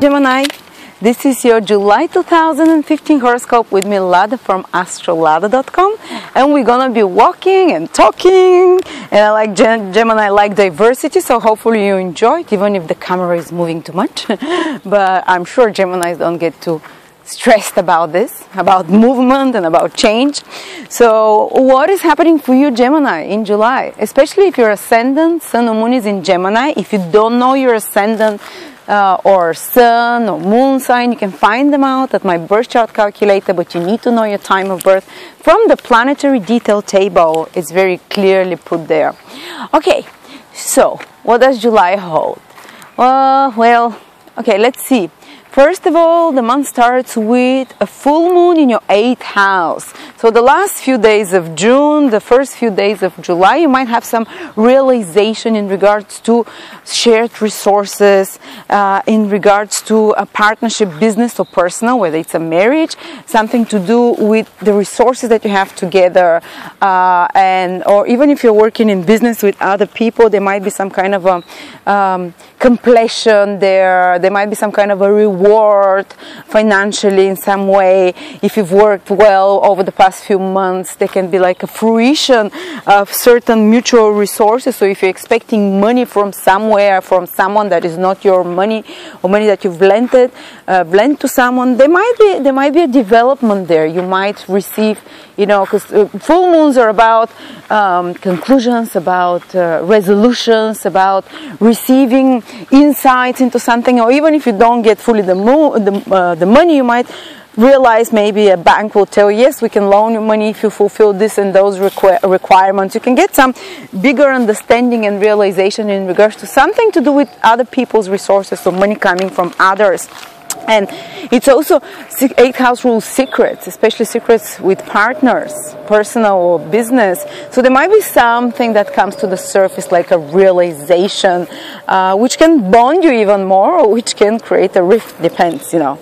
Gemini. This is your July 2015 horoscope with me, Lada, from Astrolada.com, and we're gonna be walking and talking. And I like Gemini, I like diversity, so hopefully you enjoy it, even if the camera is moving too much. But I'm sure Geminis don't get too stressed about this, about movement and about change. So what is happening for you, Gemini, in July? Especially if your ascendant, sun or moon is in Gemini. If you don't know your ascendant or sun or moon sign, you can find them out at my birth chart calculator, but you need to know your time of birth from the planetary detail table. It's very clearly put there. Okay, so what does July hold? Okay, let's see. First of all, the month starts with a full moon in your 8th house. So the last few days of June, the first few days of July, you might have some realization in regards to shared resources, in regards to a partnership, business or personal, whether it's a marriage, something to do with the resources that you have together, or even if you're working in business with other people, there might be some kind of a completion there. There might be some kind of a reward financially in some way. If you've worked well over the past few months, there can be like a fruition of certain mutual resources. So if you're expecting money from somewhere, from someone that is not your money, or money that you've lent to someone, there might be a development there. You might receive, you know, because full moons are about conclusions, about resolutions, about receiving insights into something. Or even if you don't get fully the money, you might realize maybe a bank will tell you, yes, we can loan you money if you fulfill this and those requirements. You can get some bigger understanding and realization in regards to something to do with other people's resources, so money coming from others. And it's also 8th house rules secrets, especially secrets with partners, personal or business. So there might be something that comes to the surface, like a realization, which can bond you even more, or which can create a rift, depends, you know.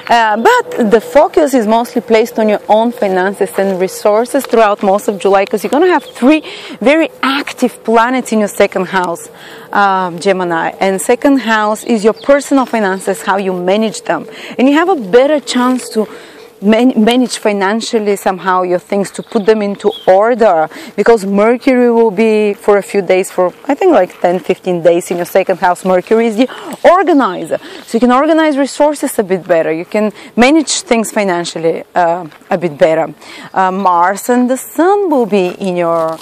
But the focus is mostly placed on your own finances and resources throughout most of July, because you're going to have 3 very active planets in your 2nd house, Gemini. And 2nd house is your personal finances, how you manage them. And you have a better chance to manage financially somehow your things, to put them into order, because Mercury will be for a few days, for I think like 10-15 days in your 2nd house. Mercury is the organizer, so you can organize resources a bit better, you can manage things financially a bit better. Mars and the Sun will be in your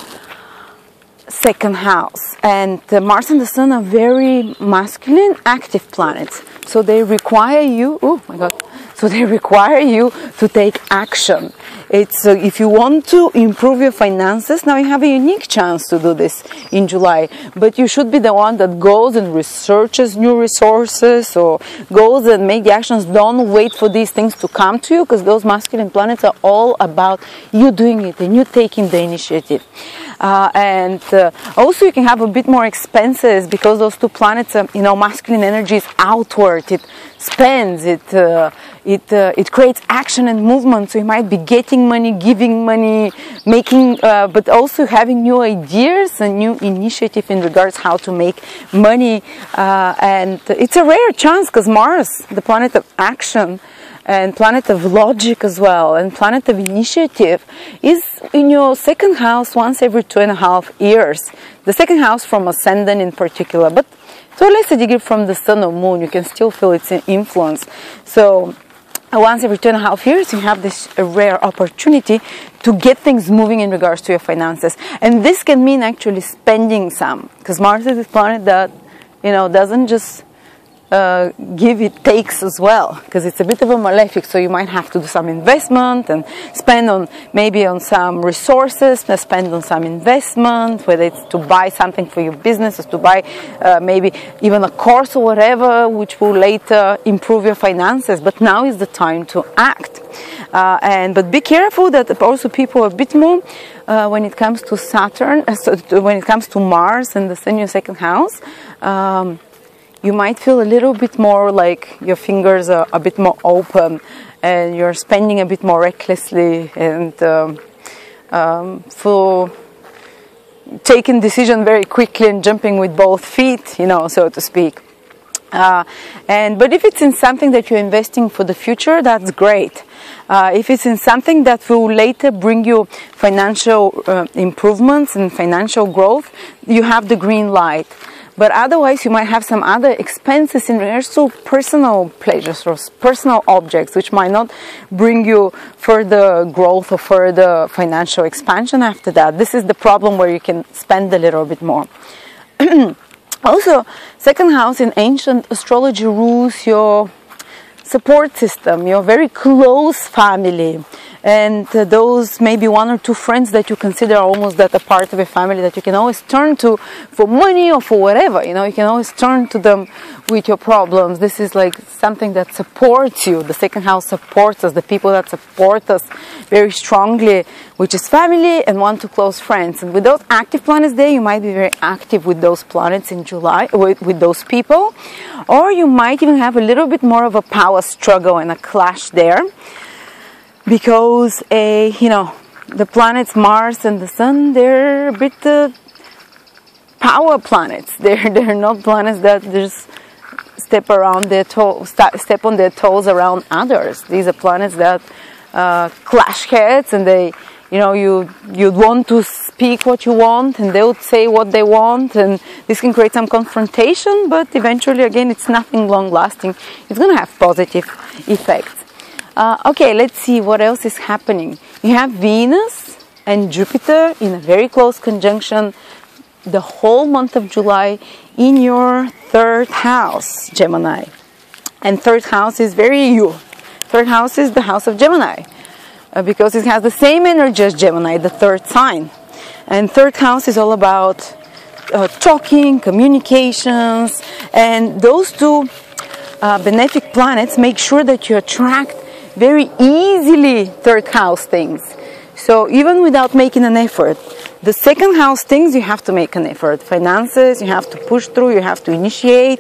2nd house, and Mars and the Sun are very masculine, active planets, so they require you, oh my god, so they require you to take action. It's if you want to improve your finances, now you have a unique chance to do this in July. But you should be the one that goes and researches new resources, or goes and make the actions. Don't wait for these things to come to you, because those masculine planets are all about you doing it and you taking the initiative. Also you can have a bit more expenses, because those 2 planets, you know, masculine energy is outward. It spends, it creates action and movement. So you might be getting money, giving money, making, but also having new ideas and new initiative in regards how to make money. And it's a rare chance, because Mars, the planet of action, and planet of logic as well, and planet of initiative, is in your 2nd house once every 2.5 years. The 2nd house from ascendant in particular, but to a lesser degree from the sun or moon, you can still feel its influence. So once every 2.5 years, you have this rare opportunity to get things moving in regards to your finances. And this can mean actually spending some, because Mars is a planet that, you know, doesn't just give, it takes as well, because it's a bit of a malefic. So you might have to do some investment and spend on maybe on some resources, spend on some investment, whether it's to buy something for your business, or to buy maybe even a course or whatever, which will later improve your finances. But now is the time to act. But be careful that also people are a bit more when it comes to Saturn, when it comes to Mars and the Sun in your 2nd house. You might feel a little bit more like your fingers are a bit more open, and you're spending a bit more recklessly, and for taking decision very quickly and jumping with both feet, you know, so to speak. But if it's in something that you're investing for the future, that's great. If it's in something that will later bring you financial improvements and financial growth, you have the green light. But otherwise, you might have some other expenses in regards to personal pleasures or personal objects, which might not bring you further growth or further financial expansion after that. This is the problem where you can spend a little bit more. Also, second house in ancient astrology rules your support system, your very close family, and those maybe one or two friends that you consider almost that a part of a family that you can always turn to for money or for whatever, you can always turn to them with your problems. This is like something that supports you. The second house supports us, the people that support us very strongly, which is family and one to close friends. And with those active planets there, you might be very active with those planets in July, with those people, or you might even have a little bit more of a power struggle and a clash there. Because, the planets Mars and the Sun, they're a bit power planets. They're not planets that just step on their toes around others. These are planets that clash heads, and they, you'd want to speak what you want, and they would say what they want, and this can create some confrontation. But eventually, again, it's nothing long-lasting. It's going to have positive effects. Okay, let's see what else is happening. You have Venus and Jupiter in a very close conjunction the whole month of July in your third house, Gemini. And third house is very you. Third house is the house of Gemini because it has the same energy as Gemini, the third sign. And third house is all about talking, communications, and those two benefic planets make sure that you attract very easily third house things. So even without making an effort, the second house things you have to make an effort. Finances, you have to push through, you have to initiate,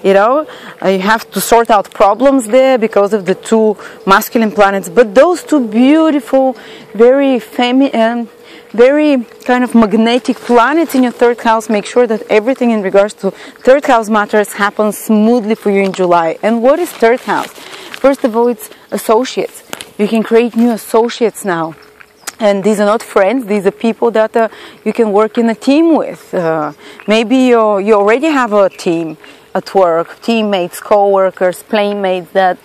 you have to sort out problems there because of the two masculine planets. But those two beautiful, very feminine, very kind of magnetic planets in your third house make sure that everything in regards to third house matters happens smoothly for you in July. And what is third house? First of all, it's associates. You can create new associates now. And these are not friends, these are people that you can work in a team with. Maybe you already have a team at work, teammates, co-workers, playmates that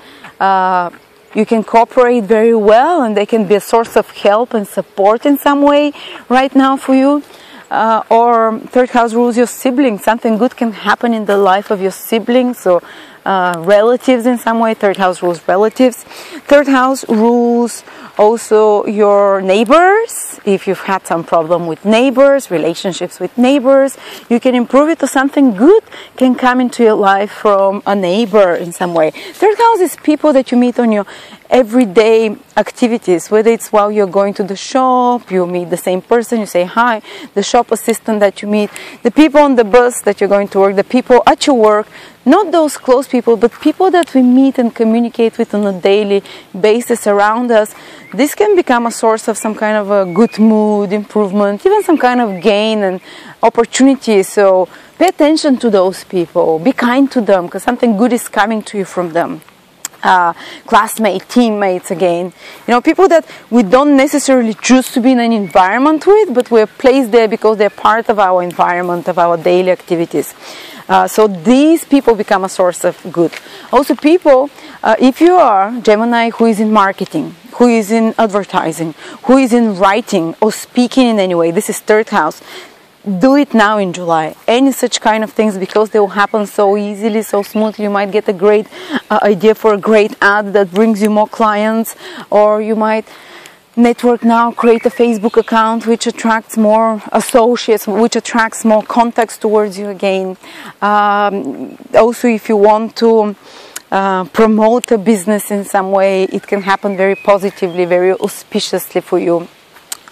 you can cooperate very well, and they can be a source of help and support in some way right now for you. Or third house rules your siblings. Something good can happen in the life of your siblings or relatives in some way. Third house rules relatives. Third house rules also your neighbors. If you've had some problem with neighbors, relationships with neighbors, you can improve it, or something good can come into your life from a neighbor in some way. Third house is people that you meet on your everyday activities, whether it's while you're going to the shop, you meet the same person, you say hi, the shop assistant that you meet, the people on the bus that you're going to work, the people at your work, not those close people, but people that we meet and communicate with on a daily basis around us. This can become a source of some kind of a good mood, improvement, even some kind of gain and opportunity. So pay attention to those people, be kind to them, because something good is coming to you from them. Classmates, teammates again. People that we don't necessarily choose to be in an environment with, but we're placed there because they're part of our environment, of our daily activities. So these people become a source of good. Also people, if you are Gemini who is in marketing, who is in advertising, who is in writing or speaking in any way, this is third house. Do it now in July. Any such kind of things, because they will happen so easily, so smoothly. You might get a great idea for a great ad that brings you more clients, or you might network now, create a Facebook account which attracts more associates, which attracts more contacts towards you again. Also, if you want to promote a business in some way, it can happen very positively, very auspiciously for you.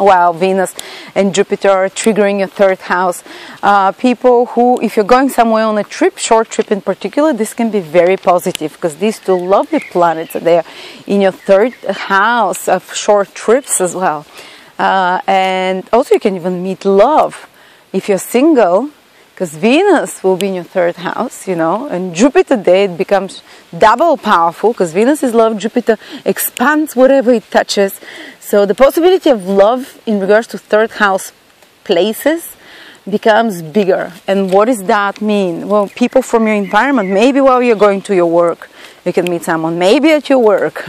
While Venus and Jupiter are triggering your third house. People who, if you're going somewhere on a trip, short trip in particular, this can be very positive, because these two lovely planets are there in your third house of short trips as well. And also you can even meet love. If you're single, because Venus will be in your third house, you know, and Jupiter there, it becomes double powerful because Venus is love, Jupiter expands whatever it touches. So the possibility of love in regards to third house places becomes bigger. And what does that mean? Well, people from your environment, maybe while you're going to your work, you can meet someone, maybe at your work,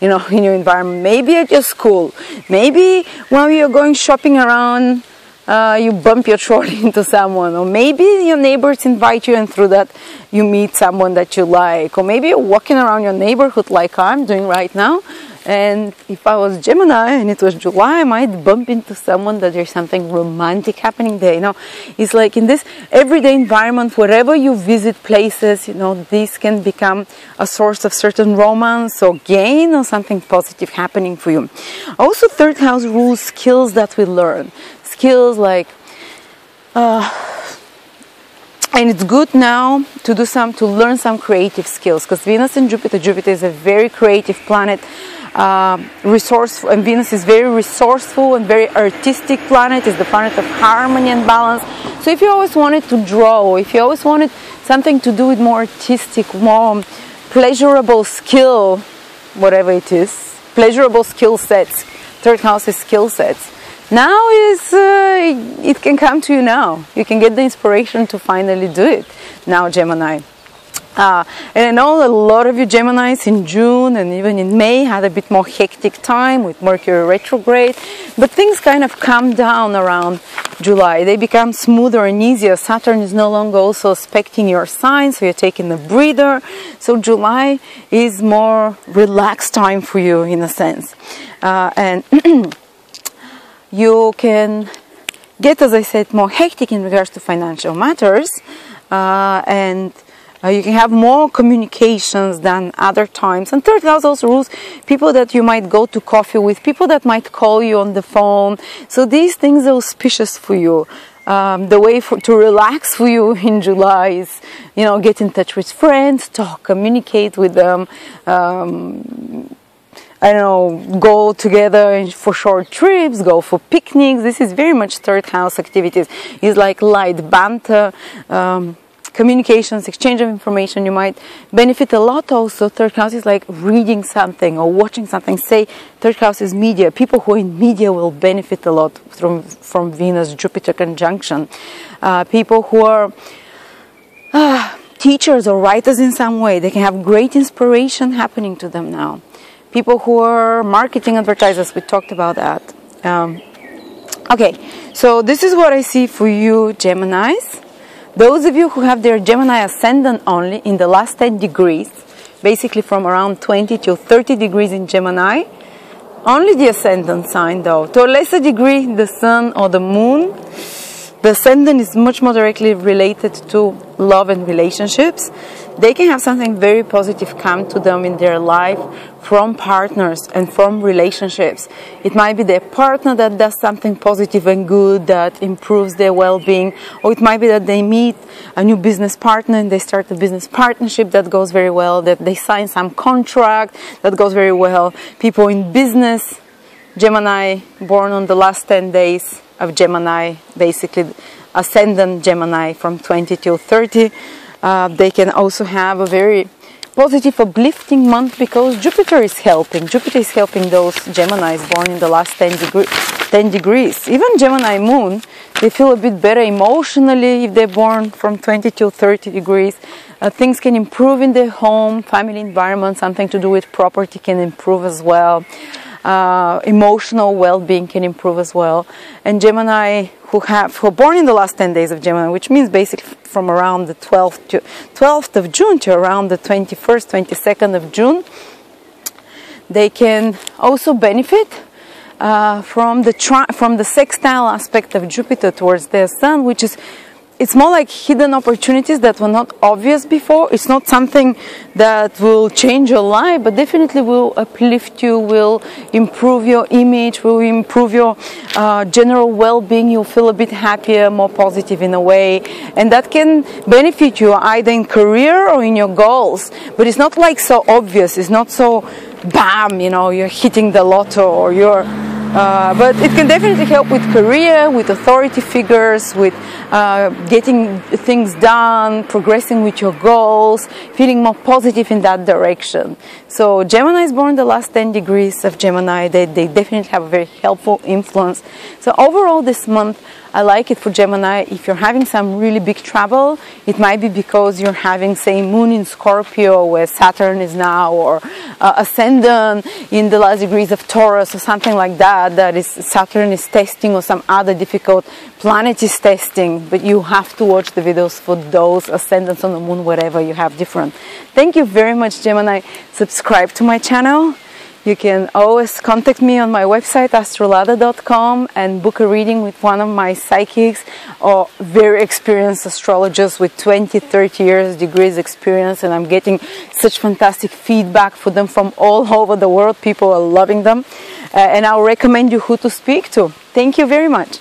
you know, in your environment, maybe at your school, maybe while you're going shopping around, you bump your trolley into someone, or maybe your neighbors invite you and through that you meet someone that you like, or maybe you're walking around your neighborhood like I'm doing right now, and if I was Gemini and it was July, I might bump into someone that there's something romantic happening there, you know. It's like in this everyday environment, wherever you visit places, you know, this can become a source of certain romance or gain or something positive happening for you. Also, third house rules skills that we learn. Skills like, and it's good now to learn some creative skills, because Venus and Jupiter is a very creative planet, resourceful, and Venus is very resourceful and very artistic planet. It's the planet of harmony and balance. So if you always wanted to draw, if you always wanted something to do with more artistic, more pleasurable skill, whatever it is, pleasurable skill sets, third house is skill sets. Now it can come to you now. You can get the inspiration to finally do it now, Gemini. And I know a lot of you Geminis in June and even in May had a bit more hectic time with Mercury retrograde, but things kind of calm down around July. They become smoother and easier. Saturn is no longer also aspecting your sign, so you're taking a breather. So July is more relaxed time for you in a sense. And you can get, as I said, more hectic in regards to financial matters, and you can have more communications than other times. And third house also rules people that you might go to coffee with, people that might call you on the phone. So these things are auspicious for you. The way to relax for you in July is, you know, get in touch with friends, talk, communicate with them. I don't know, go together for short trips, go for picnics. This is very much third house activities. It's like light banter, communications, exchange of information. You might benefit a lot also. Third house is like reading something or watching something. Say third house is media. People who are in media will benefit a lot from Venus-Jupiter conjunction. People who are teachers or writers in some way, they can have great inspiration happening to them now. People who are marketing advertisers, we talked about that. Okay, so this is what I see for you, Geminis. Those of you who have their Gemini ascendant only in the last 10 degrees, basically from around 20 to 30 degrees in Gemini, only the ascendant sign though. To a lesser degree, the sun or the moon. The ascendant is much more directly related to love and relationships. They can have something very positive come to them in their life from partners and from relationships. It might be their partner that does something positive and good that improves their well-being, or it might be that they meet a new business partner and they start a business partnership that goes very well, that they sign some contract that goes very well. People in business, Gemini, born on the last 10 days of Gemini, basically ascendant Gemini from 20 till 30, they can also have a very positive, uplifting month because Jupiter is helping. Jupiter is helping those Geminis born in the last 10 degrees. Even Gemini moon, they feel a bit better emotionally if they're born from 20 to 30 degrees. Things can improve in their home, family environment, something to do with property can improve as well. Emotional well-being can improve as well. And Gemini who are born in the last 10 days of Gemini, which means basically from around the 12th of June to around the 21st, 22nd of June, they can also benefit from the sextile aspect of Jupiter towards their sun, which is, it's more like hidden opportunities that were not obvious before. It's not something that will change your life, but definitely will uplift you, will improve your image, will improve your general well-being. You'll feel a bit happier, more positive in a way, and that can benefit you either in career or in your goals. But it's not like so obvious. It's not so bam, you know, you're hitting the lotto or you're But it can definitely help with career, with authority figures, with getting things done, progressing with your goals, feeling more positive in that direction. So Gemini is born the last 10 degrees of Gemini. They definitely have a very helpful influence. So overall this month, I like it for Gemini. If you're having some really big trouble, it might be because you're having, say, Moon in Scorpio, where Saturn is now, or Ascendant in the last degrees of Taurus, or something like that, that is Saturn is testing, or some other difficult planet is testing. But you have to watch the videos for those ascendants on the Moon, wherever you have different. Thank you very much, Gemini. Subscribe to my channel. You can always contact me on my website, astrolada.com, and book a reading with one of my psychics or very experienced astrologers with 20, 30 years degrees experience, and I'm getting such fantastic feedback for them from all over the world. People are loving them, and I'll recommend you who to speak to. Thank you very much.